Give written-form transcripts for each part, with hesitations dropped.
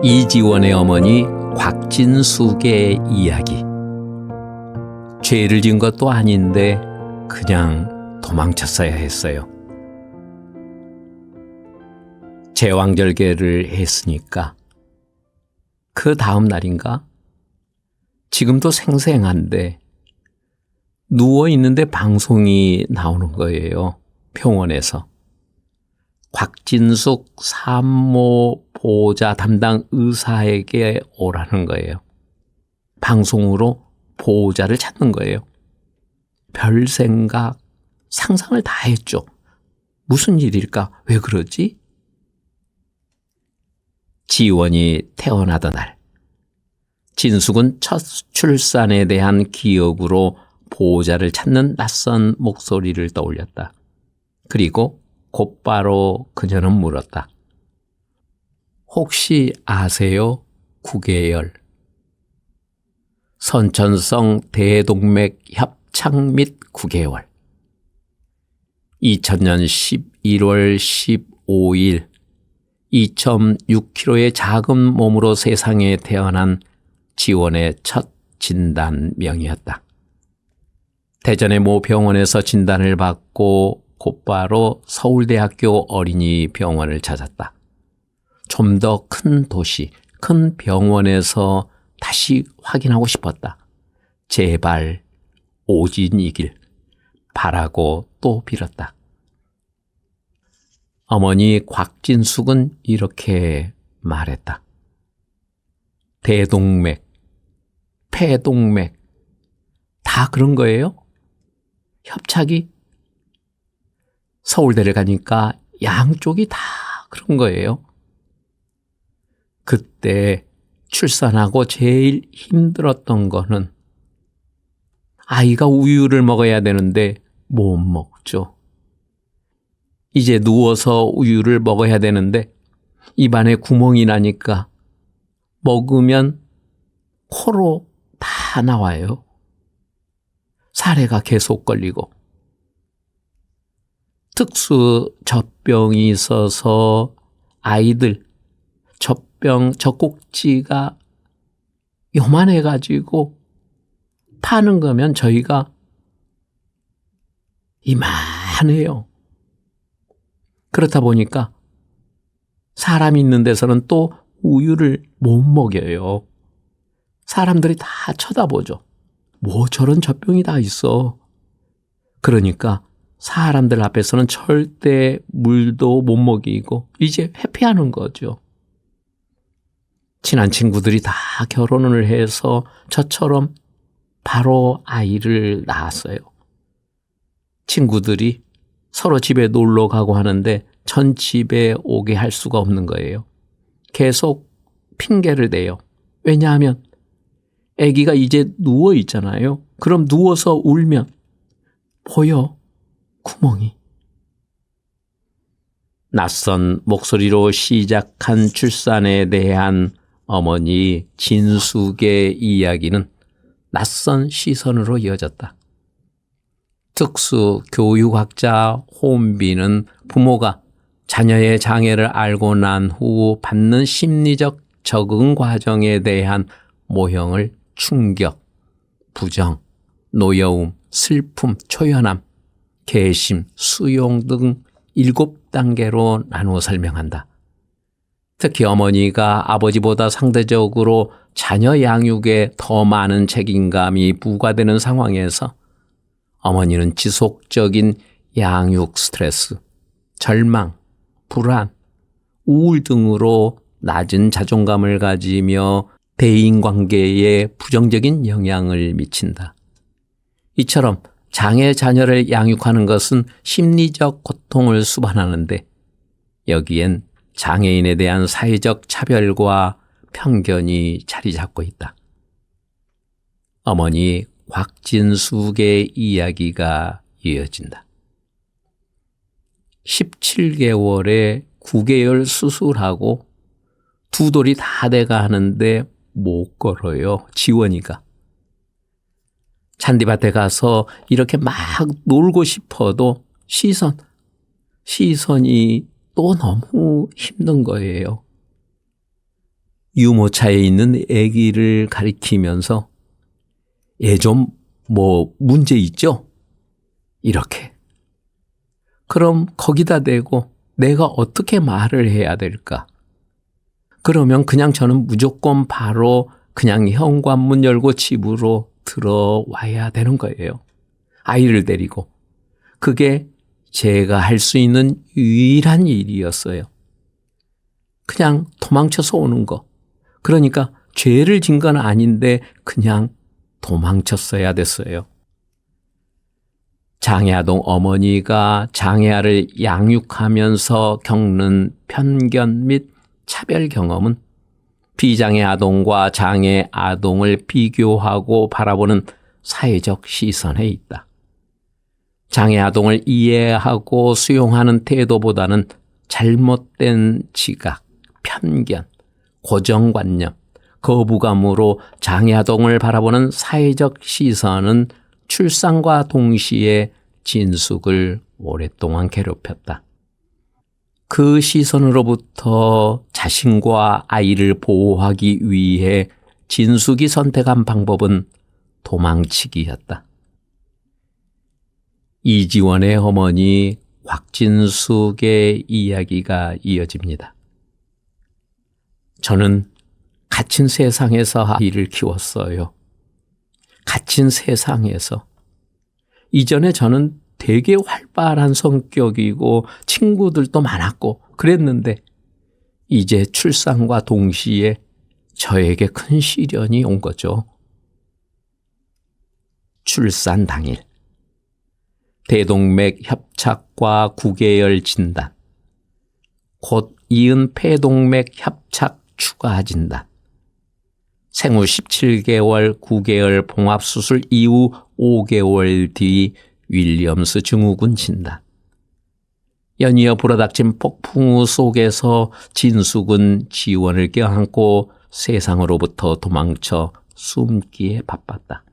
이지원의 어머니 곽진숙의 이야기. 죄를 지은 것도 아닌데 그냥 도망쳤어야 했어요. 제왕절개를 했으니까 그 다음 날인가? 지금도 생생한데 누워있는데 방송이 나오는 거예요. 병원에서. 곽진숙 산모 보호자 담당 의사에게 오라는 거예요. 방송으로 보호자를 찾는 거예요. 별 생각, 상상을 다 했죠. 무슨 일일까? 왜 그러지? 지원이 태어나던 날, 진숙은 첫 출산에 대한 기억으로 보호자를 찾는 낯선 목소리를 떠올렸다. 그리고 곧바로 그녀는 물었다. 혹시 아세요? 구개열. 선천성 대동맥 협착 및 구개월. 2000년 11월 15일 2.6kg의 작은 몸으로 세상에 태어난 지원의 첫 진단명이었다. 대전의 모 병원에서 진단을 받고 곧바로 서울대학교 어린이병원을 찾았다. 좀 더 큰 도시, 큰 병원에서 다시 확인하고 싶었다. 제발 오진이길 바라고 또 빌었다. 어머니 곽진숙은 이렇게 말했다. 대동맥, 폐동맥 다 그런 거예요? 협착이? 서울대를 가니까 양쪽이 다 그런 거예요. 그때 출산하고 제일 힘들었던 거는 아이가 우유를 먹어야 되는데 못 먹죠. 이제 누워서 우유를 먹어야 되는데 입안에 구멍이 나니까 먹으면 코로 다 나와요. 사례가 계속 걸리고. 특수 젖병이 있어서 아이들 젖꼭지가 요만해가지고 파는 거면 저희가 이만해요. 그렇다 보니까 사람이 있는 데서는 또 우유를 못 먹여요. 사람들이 다 쳐다보죠. 뭐 저런 젖병이 다 있어. 그러니까 사람들 앞에서는 절대 물도 못 먹이고 이제 회피하는 거죠. 친한 친구들이 다 결혼을 해서 저처럼 바로 아이를 낳았어요. 친구들이 서로 집에 놀러 가고 하는데 전 집에 오게 할 수가 없는 거예요. 계속 핑계를 대요. 왜냐하면 아기가 이제 누워 있잖아요. 그럼 누워서 울면 보여, 구멍이. 낯선 목소리로 시작한 출산에 대한 어머니 진숙의 이야기는 낯선 시선으로 이어졌다. 특수교육학자 혼비는 부모가 자녀의 장애를 알고 난 후 받는 심리적 적응 과정에 대한 모형을 충격, 부정, 노여움, 슬픔, 초연함, 개심, 수용 등 7단계로 나누어 설명한다. 특히 어머니가 아버지보다 상대적으로 자녀 양육에 더 많은 책임감이 부과되는 상황에서 어머니는 지속적인 양육 스트레스, 절망, 불안, 우울 등으로 낮은 자존감을 가지며 대인관계에 부정적인 영향을 미친다. 이처럼 장애 자녀를 양육하는 것은 심리적 고통을 수반하는데 여기엔 장애인에 대한 사회적 차별과 편견이 자리 잡고 있다. 어머니 곽진숙의 이야기가 이어진다. 17개월에 구개열 수술하고 두 돌이 다 돼가 하는데 못 걸어요. 지원이가. 잔디밭에 가서 이렇게 막 놀고 싶어도 시선이 또 너무 힘든 거예요. 유모차에 있는 아기를 가리키면서 얘 좀 뭐 문제 있죠? 이렇게. 그럼 거기다 대고 내가 어떻게 말을 해야 될까? 그러면 그냥 저는 무조건 바로 그냥 현관문 열고 집으로 들어와야 되는 거예요. 아이를 데리고. 그게 제가 할 수 있는 유일한 일이었어요. 그냥 도망쳐서 오는 거. 그러니까 죄를 진 건 아닌데 그냥 도망쳤어야 됐어요. 장애아동 어머니가 장애아를 양육하면서 겪는 편견 및 차별 경험은 비장애 아동과 장애 아동을 비교하고 바라보는 사회적 시선에 있다. 장애 아동을 이해하고 수용하는 태도보다는 잘못된 지각, 편견, 고정관념, 거부감으로 장애 아동을 바라보는 사회적 시선은 출산과 동시에 진숙을 오랫동안 괴롭혔다. 그 시선으로부터 자신과 아이를 보호하기 위해 진숙이 선택한 방법은 도망치기였다. 이지원의 어머니 곽진숙의 이야기가 이어집니다. 저는 갇힌 세상에서 아이를 키웠어요. 갇힌 세상에서. 이전에 저는 되게 활발한 성격이고 친구들도 많았고 그랬는데 이제 출산과 동시에 저에게 큰 시련이 온 거죠. 출산 당일. 대동맥 협착과 구개열 진단. 곧 이은 폐동맥 협착 추가 진단. 생후 17개월 9개월 봉합수술 이후 5개월 뒤 윌리엄스 증후군 진단. 연이어 불어닥친 폭풍우 속에서 진숙은 지원을 껴안고 세상으로부터 도망쳐 숨기에 바빴다.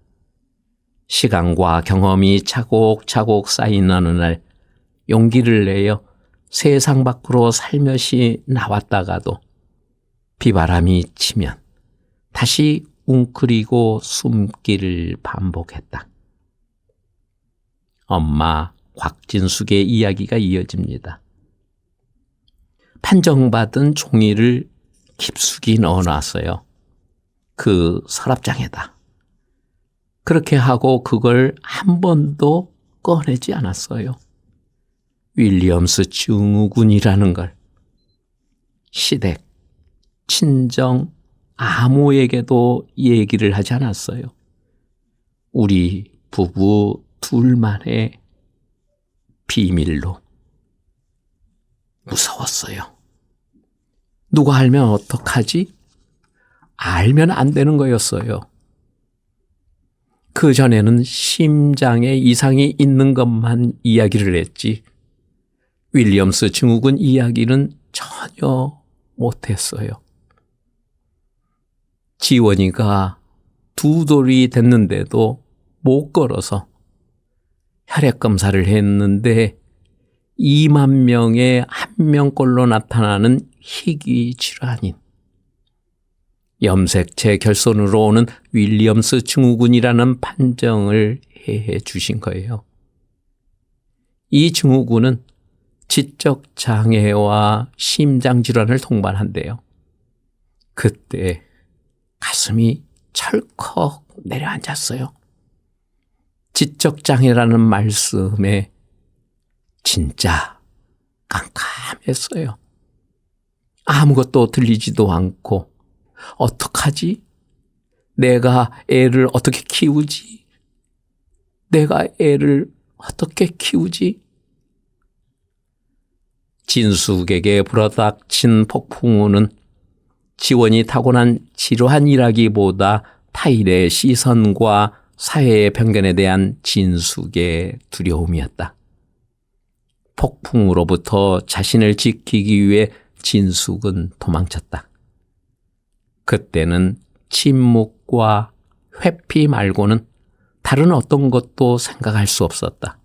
시간과 경험이 차곡차곡 쌓인 어느 날 용기를 내어 세상 밖으로 살며시 나왔다가도 비바람이 치면 다시 웅크리고 숨기를 반복했다. 엄마 곽진숙의 이야기가 이어집니다. 판정받은 종이를 깊숙이 넣어놨어요. 그 서랍장에다. 그렇게 하고 그걸 한 번도 꺼내지 않았어요. 윌리엄스 증후군이라는 걸. 시댁, 친정, 아무에게도 얘기를 하지 않았어요. 우리 부부 둘만의 비밀로. 무서웠어요. 누가 알면 어떡하지? 알면 안 되는 거였어요. 그전에는 심장에 이상이 있는 것만 이야기를 했지 윌리엄스 증후군 이야기는 전혀 못했어요. 지원이가 2돌이 됐는데도 못 걸어서 혈액검사를 했는데 2만 명에 1명꼴로 나타나는 희귀 질환인 염색체 결손으로 오는 윌리엄스 증후군이라는 판정을 해 주신 거예요. 이 증후군은 지적 장애와 심장 질환을 동반한대요. 그때 가슴이 철컥 내려앉았어요. 지적 장애라는 말씀에 진짜 깜깜했어요. 아무것도 들리지도 않고 어떡하지? 내가 애를 어떻게 키우지? 내가 애를 어떻게 키우지? 진숙에게 불어닥친 폭풍우는 지원이 타고난 질환이라기보다 타인의 시선과 사회의 편견에 대한 진숙의 두려움이었다. 폭풍우로부터 자신을 지키기 위해 진숙은 도망쳤다. 그때는 침묵과 회피 말고는 다른 어떤 것도 생각할 수 없었다.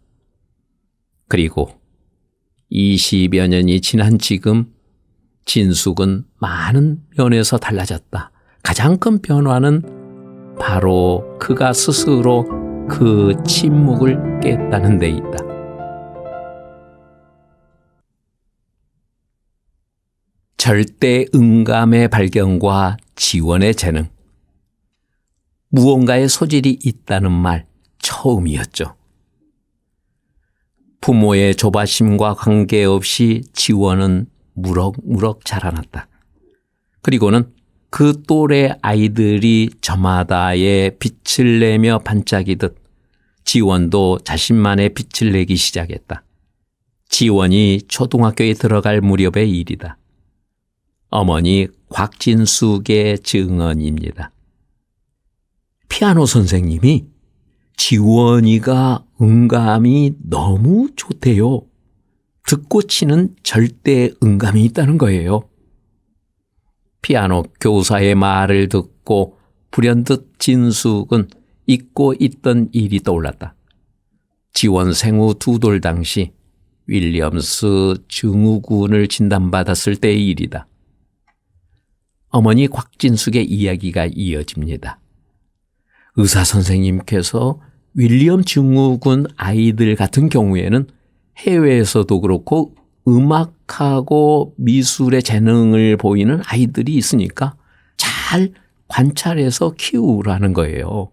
그리고 20여 년이 지난 지금 진숙은 많은 면에서 달라졌다. 가장 큰 변화는 바로 그가 스스로 그 침묵을 깼다는 데 있다. 절대 음감의 발견과 지원의 재능. 무언가의 소질이 있다는 말 처음이었죠. 부모의 조바심과 관계없이 지원은 무럭무럭 자라났다. 그리고는 그 또래 아이들이 저마다의 빛을 내며 반짝이듯 지원도 자신만의 빛을 내기 시작했다. 지원이 초등학교에 들어갈 무렵의 일이다. 어머니 곽진숙의 증언입니다. 피아노 선생님이 지원이가 음감이 너무 좋대요. 듣고 치는 절대 음감이 있다는 거예요. 피아노 교사의 말을 듣고 불현듯 진숙은 잊고 있던 일이 떠올랐다. 지원 생후 2돌 당시 윌리엄스 증후군을 진단받았을 때의 일이다. 어머니 곽진숙의 이야기가 이어집니다. 의사 선생님께서 윌리엄 증후군 아이들 같은 경우에는 해외에서도 그렇고 음악하고 미술의 재능을 보이는 아이들이 있으니까 잘 관찰해서 키우라는 거예요.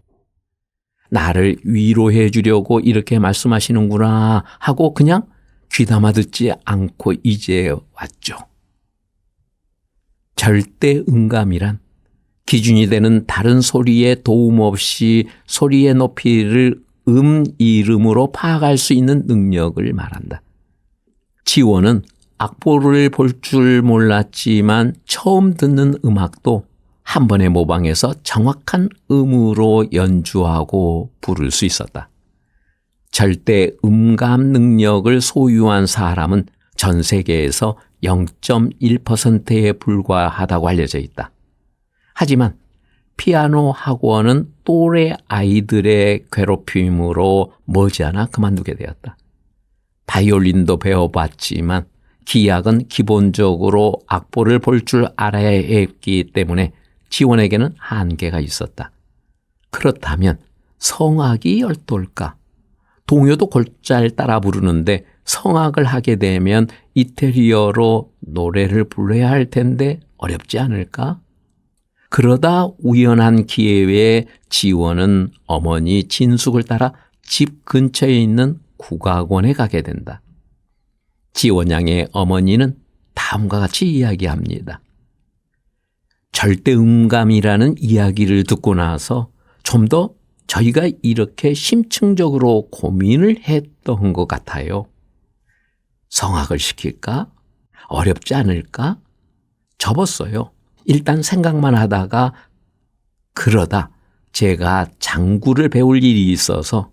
나를 위로해 주려고 이렇게 말씀하시는구나 하고 그냥 귀담아 듣지 않고 이제 왔죠. 절대 음감이란 기준이 되는 다른 소리에 도움 없이 소리의 높이를 이름으로 파악할 수 있는 능력을 말한다. 지원은 악보를 볼 줄 몰랐지만 처음 듣는 음악도 한 번에 모방해서 정확한 음으로 연주하고 부를 수 있었다. 절대 음감 능력을 소유한 사람은 전 세계에서 0.1%에 불과하다고 알려져 있다. 하지만 피아노 학원은 또래 아이들의 괴롭힘으로 머지않아 그만두게 되었다. 바이올린도 배워봤지만 기악은 기본적으로 악보를 볼 줄 알아야 했기 때문에 지원에게는 한계가 있었다. 그렇다면 성악이 어떨까? 동요도 골잘 따라 부르는데 성악을 하게 되면 이태리어로 노래를 불러야 할 텐데 어렵지 않을까? 그러다 우연한 기회에 지원은 어머니 진숙을 따라 집 근처에 있는 국악원에 가게 된다. 지원 양의 어머니는 다음과 같이 이야기합니다. 절대음감이라는 이야기를 듣고 나서 좀 더 저희가 이렇게 심층적으로 고민을 했던 것 같아요. 성악을 시킬까? 어렵지 않을까? 접었어요. 일단 생각만 하다가 그러다 제가 장구를 배울 일이 있어서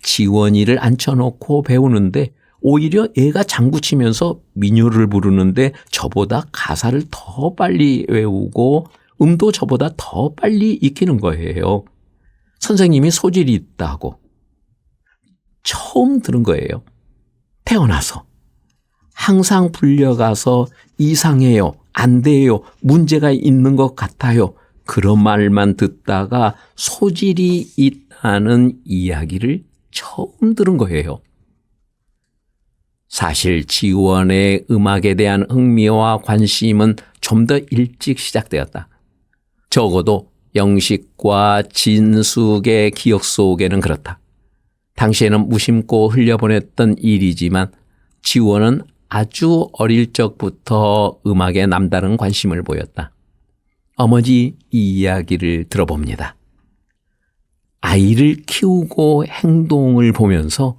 지원이를 앉혀놓고 배우는데 오히려 애가 장구 치면서 민요를 부르는데 저보다 가사를 더 빨리 외우고 음도 저보다 더 빨리 익히는 거예요. 선생님이 소질이 있다고 처음 들은 거예요. 태어나서 항상 불려가서 이상해요, 안 돼요, 문제가 있는 것 같아요. 그런 말만 듣다가 소질이 있다는 이야기를 처음 들은 거예요. 사실 지원의 음악에 대한 흥미와 관심은 좀 더 일찍 시작되었다. 적어도 영식과 진숙의 기억 속에는 그렇다. 당시에는 무심코 흘려보냈던 일이지만 지원은 아주 어릴 적부터 음악에 남다른 관심을 보였다. 어머니 이 이야기를 들어봅니다. 아이를 키우고 행동을 보면서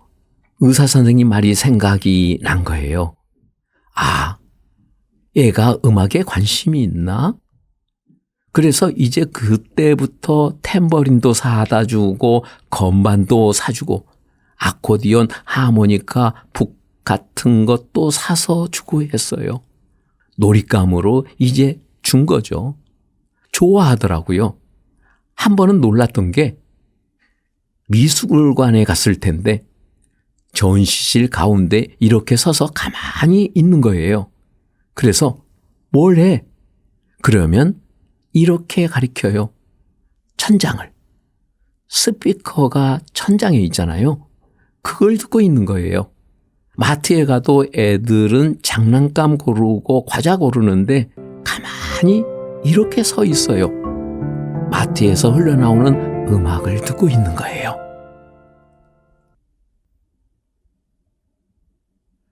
의사 선생님 말이 생각이 난 거예요. 아, 얘가 음악에 관심이 있나? 그래서 이제 그때부터 탬버린도 사다 주고 건반도 사주고 아코디언, 하모니카, 북 같은 것도 사서 주고 했어요. 놀잇감으로 이제 준 거죠. 좋아하더라고요. 한 번은 놀랐던 게 미술관에 갔을 텐데 전시실 가운데 이렇게 서서 가만히 있는 거예요. 그래서 뭘 해? 그러면 이렇게 가리켜요. 천장을. 스피커가 천장에 있잖아요. 그걸 듣고 있는 거예요. 마트에 가도 애들은 장난감 고르고 과자 고르는데 가만히 이렇게 서 있어요. 마트에서 흘러나오는 음악을 듣고 있는 거예요.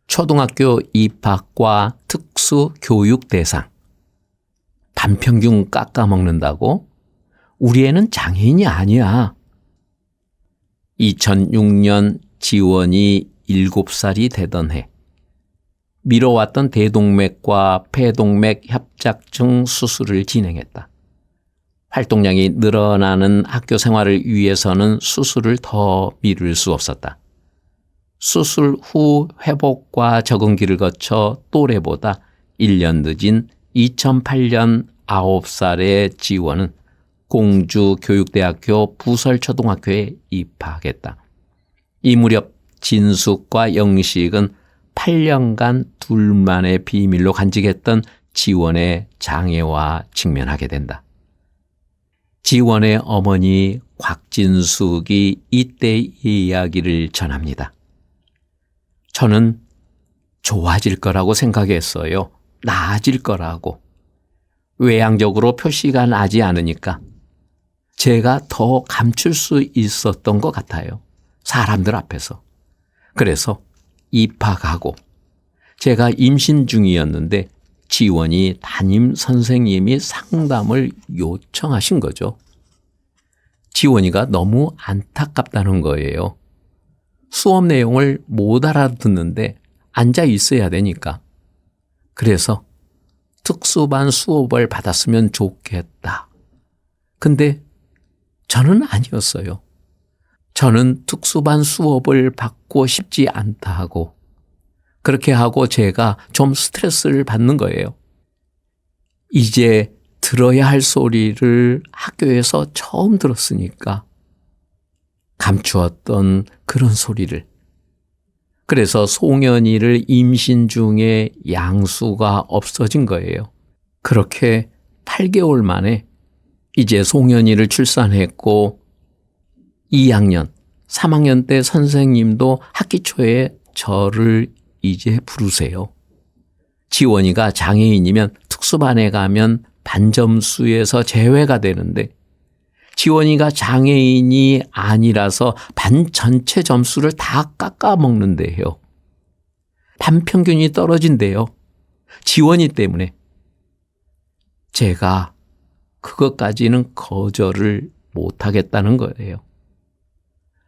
초등학교 입학과 특수교육 대상. 반평균 깎아먹는다고? 우리 애는 장애인이 아니야. 2006년 지원이 7살이 되던 해. 미뤄왔던 대동맥과 폐동맥 협착증 수술을 진행했다. 활동량이 늘어나는 학교 생활을 위해서는 수술을 더 미룰 수 없었다. 수술 후 회복과 적응기를 거쳐 또래보다 1년 늦은 2008년 9살의 지원은 공주교육대학교 부설초등학교에 입학했다. 이 무렵 진숙과 영식은 8년간 둘만의 비밀로 간직했던 지원의 장애와 직면하게 된다. 지원의 어머니 곽진숙이 이때의 이야기를 전합니다. 저는 좋아질 거라고 생각했어요. 나아질 거라고. 외향적으로 표시가 나지 않으니까 제가 더 감출 수 있었던 것 같아요. 사람들 앞에서. 그래서 입학하고 제가 임신 중이었는데 지원이 담임 선생님이 상담을 요청하신 거죠. 지원이가 너무 안타깝다는 거예요. 수업 내용을 못 알아듣는데 앉아 있어야 되니까. 그래서 특수반 수업을 받았으면 좋겠다. 근데 저는 아니었어요. 저는 특수반 수업을 받고 싶지 않다 하고 그렇게 하고 제가 좀 스트레스를 받는 거예요. 이제 들어야 할 소리를 학교에서 처음 들었으니까 감추었던 그런 소리를. 그래서 송현이를 임신 중에 양수가 없어진 거예요. 그렇게 8개월 만에 이제 송현이를 출산했고 2학년, 3학년 때 선생님도 학기 초에 저를 이제 부르세요. 지원이가 장애인이면 특수반에 가면 반점수에서 제외가 되는데 지원이가 장애인이 아니라서 반 전체 점수를 다 깎아먹는데요. 반평균이 떨어진대요. 지원이 때문에. 제가 그것까지는 거절을 못하겠다는 거예요.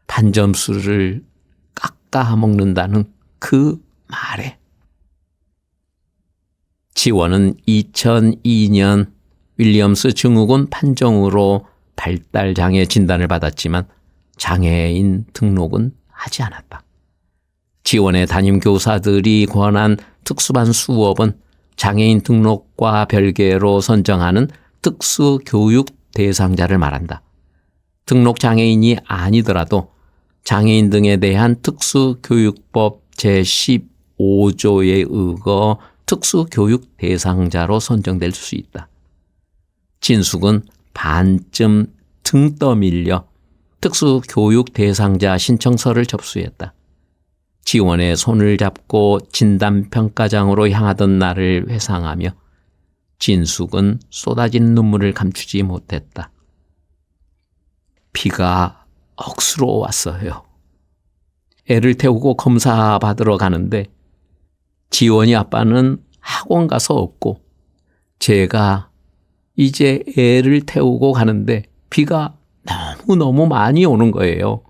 반점수를 깎아먹는다는 그 말에. 지원은 2002년 윌리엄스 증후군 판정으로 발달장애 진단을 받았지만 장애인 등록은 하지 않았다. 지원의 담임 교사들이 권한 특수반 수업은 장애인 등록과 별개로 선정하는 특수교육 대상자를 말한다. 등록 장애인이 아니더라도 장애인 등에 대한 특수교육법 제15조에 의거 특수교육 대상자로 선정될 수 있다. 진숙은 반쯤 등 떠밀려 특수교육 대상자 신청서를 접수했다. 지원의 손을 잡고 진단평가장으로 향하던 날을 회상하며 진숙은 쏟아진 눈물을 감추지 못했다. 비가 억수로 왔어요. 애를 태우고 검사 받으러 가는데 지원이 아빠는 학원 가서 없고 제가 이제 애를 태우고 가는데 비가 너무너무 많이 오는 거예요.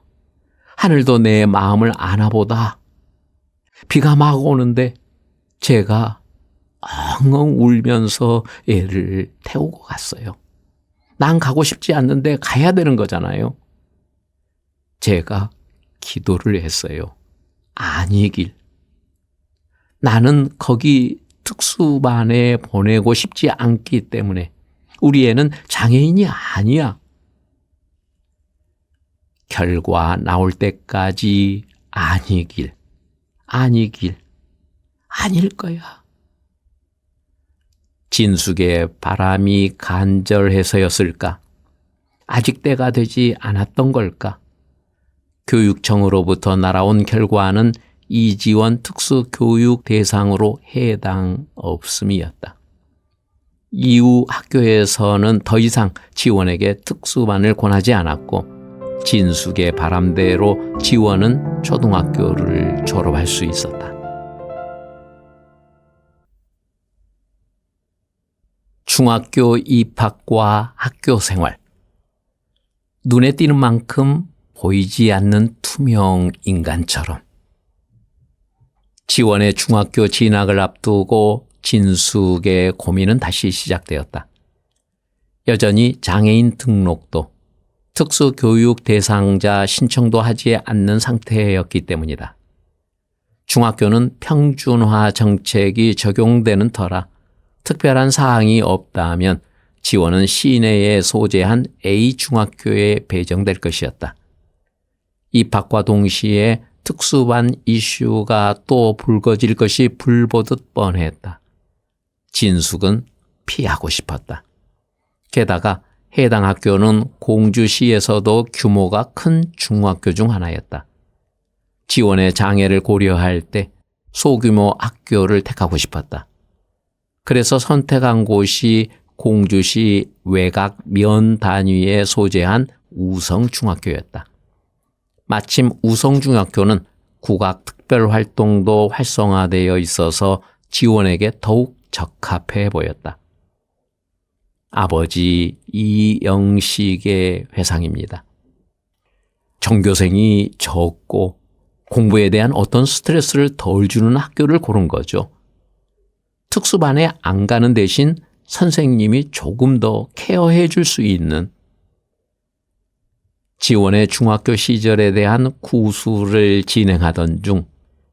하늘도 내 마음을 아나보다. 비가 막 오는데 제가 엉엉 울면서 애를 태우고 갔어요. 난 가고 싶지 않는데 가야 되는 거잖아요. 제가 기도를 했어요. 아니길. 나는 거기 특수반에 보내고 싶지 않기 때문에 우리 애는 장애인이 아니야. 결과 나올 때까지 아니길, 아니길, 아닐 거야. 진숙의 바람이 간절해서였을까? 아직 때가 되지 않았던 걸까? 교육청으로부터 날아온 결과는 이지원 특수교육 대상으로 해당 없음이었다. 이후 학교에서는 더 이상 지원에게 특수반을 권하지 않았고 진숙의 바람대로 지원은 초등학교를 졸업할 수 있었다. 중학교 입학과 학교 생활. 눈에 띄는 만큼 보이지 않는 투명 인간처럼. 지원의 중학교 진학을 앞두고 진숙의 고민은 다시 시작되었다. 여전히 장애인 등록도, 특수교육 대상자 신청도 하지 않는 상태였기 때문이다. 중학교는 평준화 정책이 적용되는 터라 특별한 사항이 없다면 지원은 시내에 소재한 A 중학교에 배정될 것이었다. 입학과 동시에 특수반 이슈가 또 불거질 것이 불보듯 뻔했다. 진숙은 피하고 싶었다. 게다가 해당 학교는 공주시에서도 규모가 큰 중학교 중 하나였다. 지원의 장애를 고려할 때 소규모 학교를 택하고 싶었다. 그래서 선택한 곳이 공주시 외곽 면 단위에 소재한 우성중학교였다. 마침 우성중학교는 국악 특별활동도 활성화되어 있어서 지원에게 더욱 적합해 보였다. 아버지 이영식의 회상입니다. 전교생이 적고 공부에 대한 어떤 스트레스를 덜 주는 학교를 고른 거죠. 특수반에 안 가는 대신 선생님이 조금 더 케어해 줄 수 있는. 지원의 중학교 시절에 대한 구술을 진행하던 중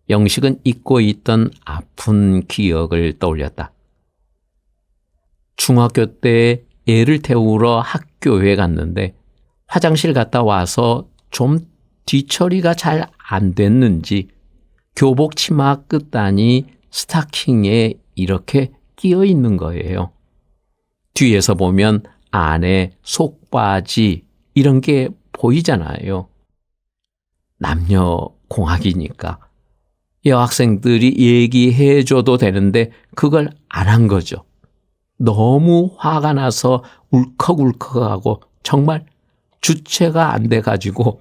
영식은 잊고 있던 아픈 기억을 떠올렸다. 중학교 때 애를 태우러 학교에 갔는데 화장실 갔다 와서 좀 뒤처리가 잘 안 됐는지 교복 치마 끝단이 스타킹에 이렇게 끼어 있는 거예요. 뒤에서 보면 안에 속바지 이런 게 보이잖아요. 남녀 공학이니까 여학생들이 얘기해 줘도 되는데 그걸 안 한 거죠. 너무 화가 나서 울컥울컥하고 정말 주체가 안 돼가지고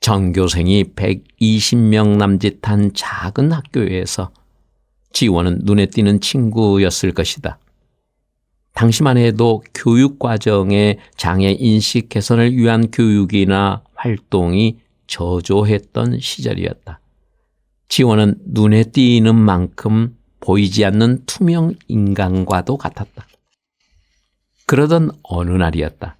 전교생이 120명 남짓한 작은 학교에서 지원은 눈에 띄는 친구였을 것이다. 당시만 해도 교육과정의 장애 인식 개선을 위한 교육이나 활동이 저조했던 시절이었다. 지원은 눈에 띄는 만큼 보이지 않는 투명 인간과도 같았다. 그러던 어느 날이었다.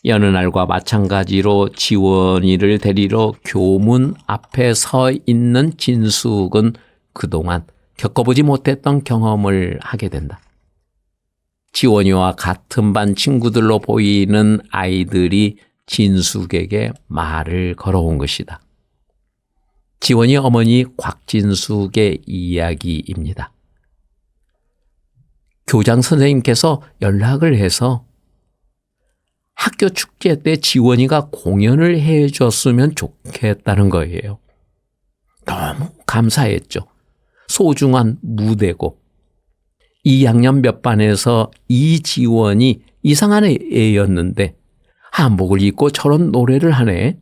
여느 날과 마찬가지로 지원이를 데리러 교문 앞에 서 있는 진숙은 그동안 겪어보지 못했던 경험을 하게 된다. 지원이와 같은 반 친구들로 보이는 아이들이 진숙에게 말을 걸어온 것이다. 지원이 어머니 곽진숙의 이야기입니다. 교장 선생님께서 연락을 해서 학교 축제 때 지원이가 공연을 해줬으면 좋겠다는 거예요. 너무 감사했죠. 소중한 무대고 2학년 몇 반에서 이지원이 이상한 애였는데 한복을 입고 저런 노래를 하네.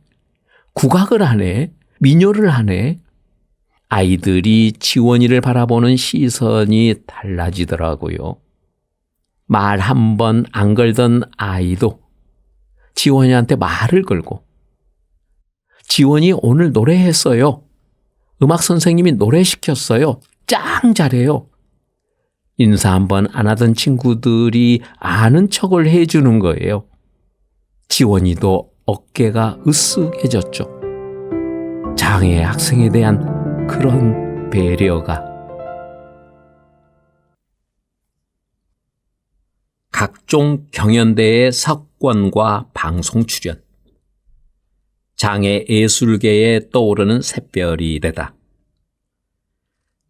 국악을 하네. 민요를 하네. 아이들이 지원이를 바라보는 시선이 달라지더라고요. 말 한 번 안 걸던 아이도 지원이한테 말을 걸고 지원이 오늘 노래했어요. 음악 선생님이 노래 시켰어요. 짱 잘해요. 인사 한 번 안 하던 친구들이 아는 척을 해주는 거예요. 지원이도 어깨가 으쓱해졌죠. 장애 학생에 대한 그런 배려가. 각종 경연대회 석권과 방송 출연. 장애 예술계에 떠오르는 샛별이 되다.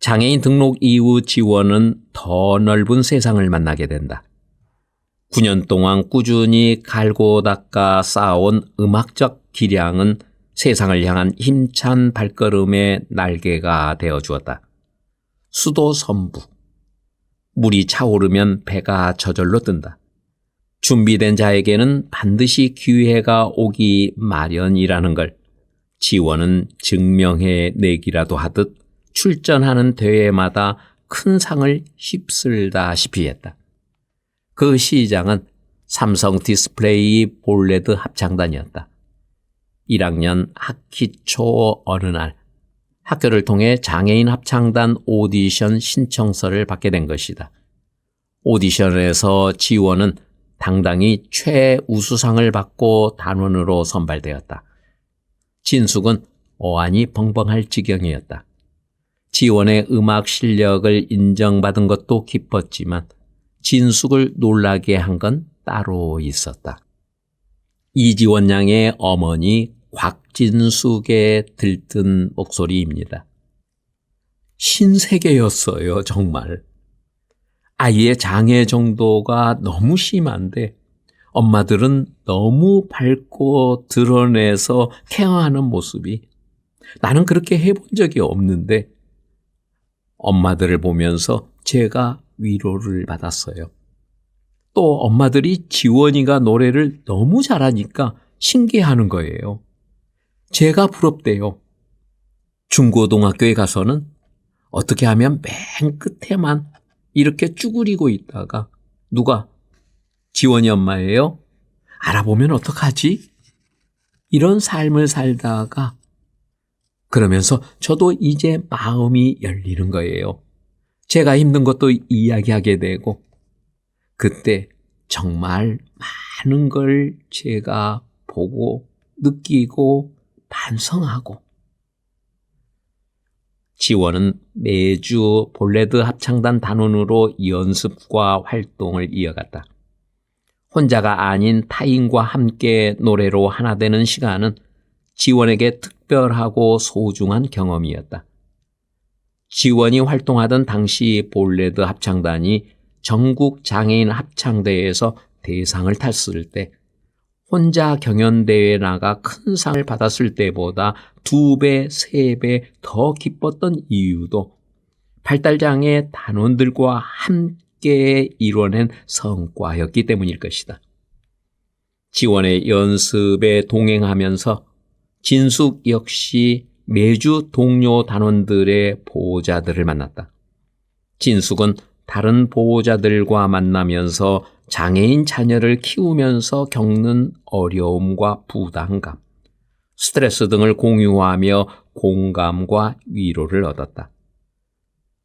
장애인 등록 이후 지원은 더 넓은 세상을 만나게 된다. 9년 동안 꾸준히 갈고 닦아 쌓아온 음악적 기량은 세상을 향한 힘찬 발걸음의 날개가 되어 주었다. 수도 선부. 물이 차오르면 배가 저절로 뜬다. 준비된 자에게는 반드시 기회가 오기 마련이라는 걸 지원은 증명해 내기라도 하듯 출전하는 대회마다 큰 상을 휩쓸다시피 했다. 그 시장은 삼성 디스플레이 볼레드 합창단이었다. 1학년 학기 초 어느 날 학교를 통해 장애인 합창단 오디션 신청서를 받게 된 것이다. 오디션에서 지원은 당당히 최우수상을 받고 단원으로 선발되었다. 진숙은 어안이 벙벙할 지경이었다. 지원의 음악 실력을 인정받은 것도 기뻤지만 진숙을 놀라게 한 건 따로 있었다. 이지원 양의 어머니 곽진숙의 들뜬 목소리입니다. 신세계였어요, 정말. 아이의 장애 정도가 너무 심한데 엄마들은 너무 밝고 드러내서 케어하는 모습이 나는 그렇게 해본 적이 없는데 엄마들을 보면서 제가 위로를 받았어요. 또 엄마들이 지원이가 노래를 너무 잘하니까 신기해하는 거예요. 제가 부럽대요. 중고등학교에 가서는 어떻게 하면 맨 끝에만 이렇게 쭈그리고 있다가 누가 지원이 엄마예요? 알아보면 어떡하지? 이런 삶을 살다가 그러면서 저도 이제 마음이 열리는 거예요. 제가 힘든 것도 이야기하게 되고 그때 정말 많은 걸 제가 보고 느끼고 반성하고 지원은 매주 볼레드 합창단 단원으로 연습과 활동을 이어갔다. 혼자가 아닌 타인과 함께 노래로 하나 되는 시간은 지원에게 특별하고 소중한 경험이었다. 지원이 활동하던 당시 볼레드 합창단이 전국 장애인 합창대회에서 대상을 탔을 때 혼자 경연대회에 나가 큰 상을 받았을 때보다 2배, 3배 더 기뻤던 이유도 발달장애 단원들과 함께 이뤄낸 성과였기 때문일 것이다. 지원의 연습에 동행하면서 진숙 역시 매주 동료 단원들의 보호자들을 만났다. 진숙은 다른 보호자들과 만나면서 장애인 자녀를 키우면서 겪는 어려움과 부담감, 스트레스 등을 공유하며 공감과 위로를 얻었다.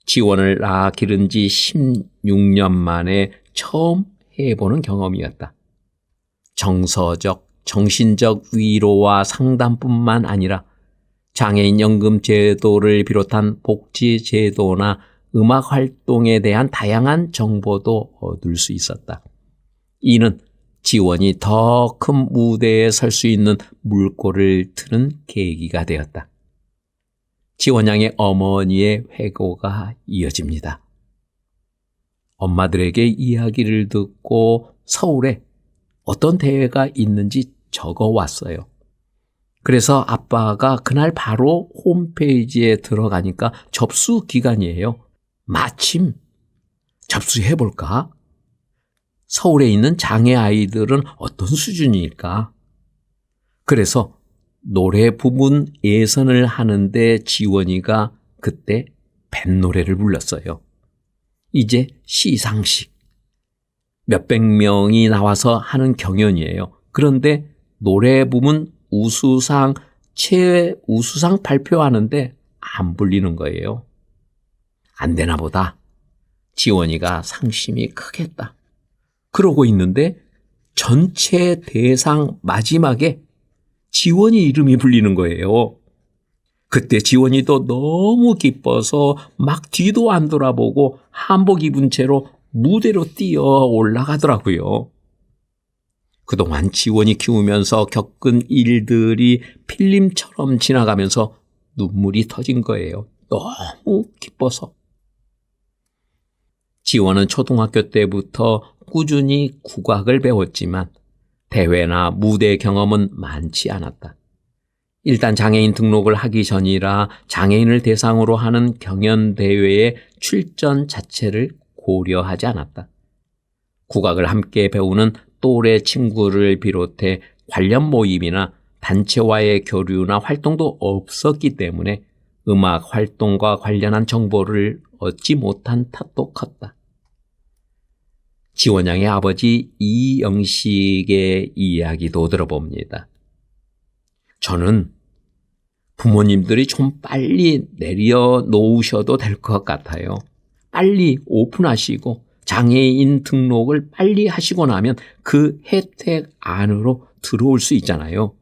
지원을 낳아 기른 지 16년 만에 처음 해보는 경험이었다. 정서적, 정신적 위로와 상담뿐만 아니라 장애인 연금 제도를 비롯한 복지 제도나 음악 활동에 대한 다양한 정보도 얻을 수 있었다. 이는 지원이 더 큰 무대에 설 수 있는 물꼬를 트는 계기가 되었다. 지원 양의 어머니의 회고가 이어집니다. 엄마들에게 이야기를 듣고 서울에 어떤 대회가 있는지 적어왔어요. 그래서 아빠가 그날 바로 홈페이지에 들어가니까 접수 기간이에요. 마침 접수해볼까? 서울에 있는 장애 아이들은 어떤 수준일까? 그래서 노래 부분 예선을 하는데 지원이가 그때 뱃노래를 불렀어요. 이제 시상식. 몇백 명이 나와서 하는 경연이에요. 그런데 노래 부문 우수상, 최우수상 발표하는데 안 불리는 거예요. 안 되나 보다. 지원이가 상심이 크겠다. 그러고 있는데 전체 대상 마지막에 지원이 이름이 불리는 거예요. 그때 지원이도 너무 기뻐서 막 뒤도 안 돌아보고 한복 입은 채로 무대로 뛰어 올라가더라고요. 그동안 지원이 키우면서 겪은 일들이 필름처럼 지나가면서 눈물이 터진 거예요. 너무 기뻐서. 지원은 초등학교 때부터 꾸준히 국악을 배웠지만 대회나 무대 경험은 많지 않았다. 일단 장애인 등록을 하기 전이라 장애인을 대상으로 하는 경연대회의 출전 자체를 고려하지 않았다. 국악을 함께 배우는 또래 친구를 비롯해 관련 모임이나 단체와의 교류나 활동도 없었기 때문에 음악 활동과 관련한 정보를 얻지 못한 탓도 컸다. 지원 양의 아버지 이영식의 이야기도 들어봅니다. 저는 부모님들이 좀 빨리 내려놓으셔도 될 것 같아요. 빨리 오픈하시고 장애인 등록을 빨리 하시고 나면 그 혜택 안으로 들어올 수 있잖아요.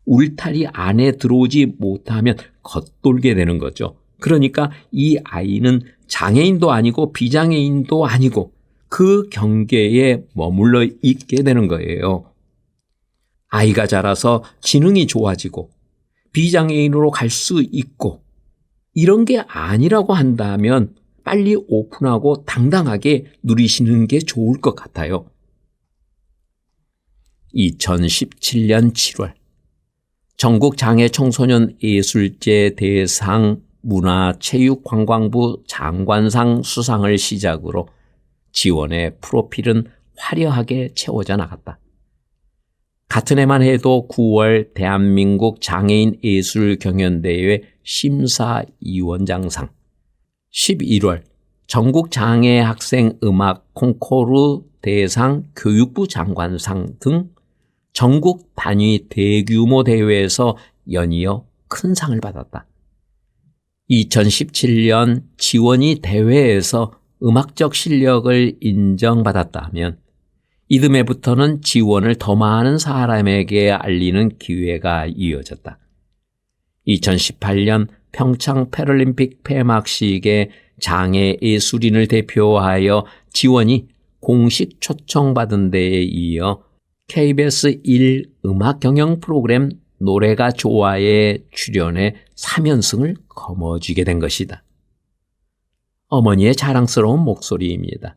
울타리 안에 들어오지 못하면 겉돌게 되는 거죠. 그러니까 이 아이는 장애인도 아니고 비장애인도 아니고 그 경계에 머물러 있게 되는 거예요. 아이가 자라서 지능이 좋아지고 비장애인으로 갈 수 있고 이런 게 아니라고 한다면 빨리 오픈하고 당당하게 누리시는 게 좋을 것 같아요. 2017년 7월 전국장애청소년 예술제 대상 문화체육관광부 장관상 수상을 시작으로 지원의 프로필은 화려하게 채워져 나갔다. 같은 해만 해도 9월 대한민국 장애인 예술경연대회 심사위원장상, 11월 전국장애학생음악 콩쿠르 대상 교육부 장관상 등 전국 단위 대규모 대회에서 연이어 큰 상을 받았다. 2017년 지원이 대회에서 음악적 실력을 인정받았다면 이듬해부터는 지원을 더 많은 사람에게 알리는 기회가 이어졌다. 2018년 평창 패럴림픽 폐막식에 장애 예술인을 대표하여 지원이 공식 초청받은 데에 이어 KBS 1 음악 경영 프로그램 노래가 좋아에 출연해 3연승을 거머쥐게 된 것이다. 어머니의 자랑스러운 목소리입니다.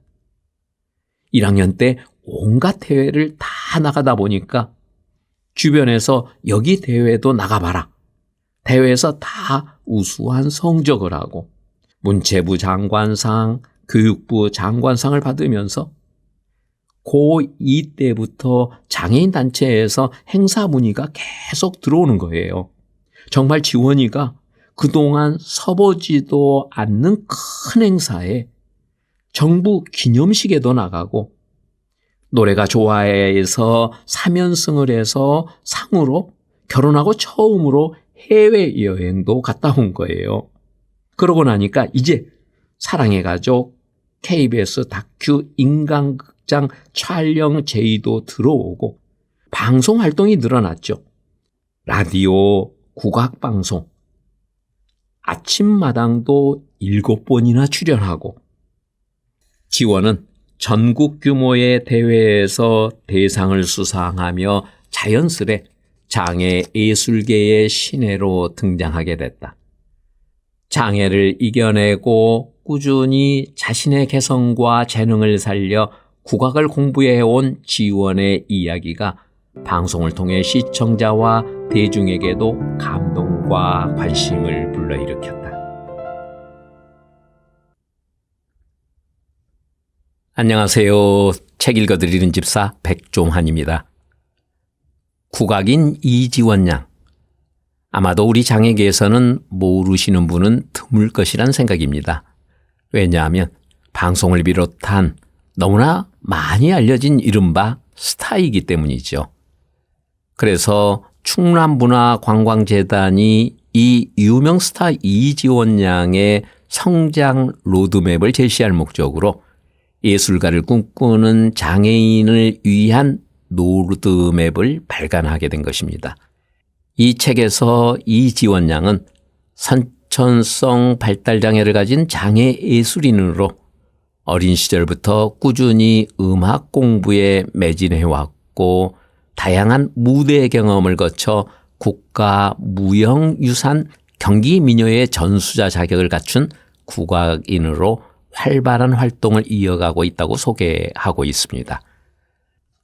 1학년 때 온갖 대회를 다 나가다 보니까 주변에서 여기 대회도 나가봐라. 대회에서 다 우수한 성적을 하고 문체부 장관상, 교육부 장관상을 받으면서 고2 때부터 장애인 단체에서 행사 문의가 계속 들어오는 거예요. 정말 지원이가 그동안 서보지도 않는 큰 행사에 정부 기념식에도 나가고 노래가 좋아해서 3연승을 해서 상으로 결혼하고 처음으로 해외여행도 갔다 온 거예요. 그러고 나니까 이제 사랑의 가족, KBS 다큐 인간극장 촬영 제의도 들어오고 방송 활동이 늘어났죠. 라디오, 국악방송, 아침마당도 7번이나 출연하고 지원은 전국 규모의 대회에서 대상을 수상하며 자연스레 장애 예술계의 신예로 등장하게 됐다. 장애를 이겨내고 꾸준히 자신의 개성과 재능을 살려 국악을 공부해온 지원의 이야기가 방송을 통해 시청자와 대중에게도 감동과 관심을 불러일으켰다. 안녕하세요. 책 읽어드리는 집사 백종환입니다. 국악인 이지원 양. 아마도 우리 장애계에서는 모르시는 분은 드물 것이란 생각입니다. 왜냐하면 방송을 비롯한 너무나 많이 알려진 이른바 스타이기 때문이죠. 그래서 충남문화관광재단이 이 유명 스타 이지원 양의 성장 로드맵을 제시할 목적으로 예술가를 꿈꾸는 장애인을 위한 로드맵을 발간하게 된 것입니다. 이 책에서 이지원 양은 선천성 발달장애를 가진 장애 예술인으로 어린 시절부터 꾸준히 음악 공부에 매진해왔고 다양한 무대 경험을 거쳐 국가 무형유산 경기 미녀의 전수자 자격을 갖춘 국악인으로 활발한 활동을 이어가고 있다고 소개하고 있습니다.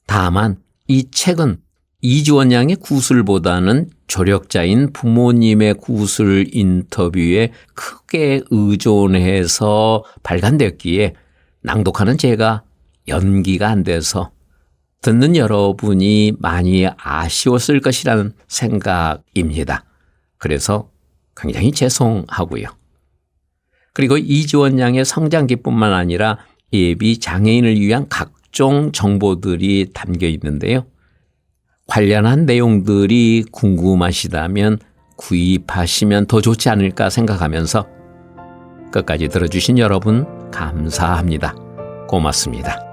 다만 이 책은 이지원 양의 구술보다는 조력자인 부모님의 구술 인터뷰에 크게 의존해서 발간됐기에 낭독하는 제가 연기가 안 돼서 듣는 여러분이 많이 아쉬웠을 것이라는 생각입니다. 그래서 굉장히 죄송하고요. 그리고 이지원 양의 성장기뿐만 아니라 예비 장애인을 위한 각종 정보들이 담겨 있는데요. 관련한 내용들이 궁금하시다면 구입하시면 더 좋지 않을까 생각하면서 끝까지 들어주신 여러분 감사합니다. 고맙습니다.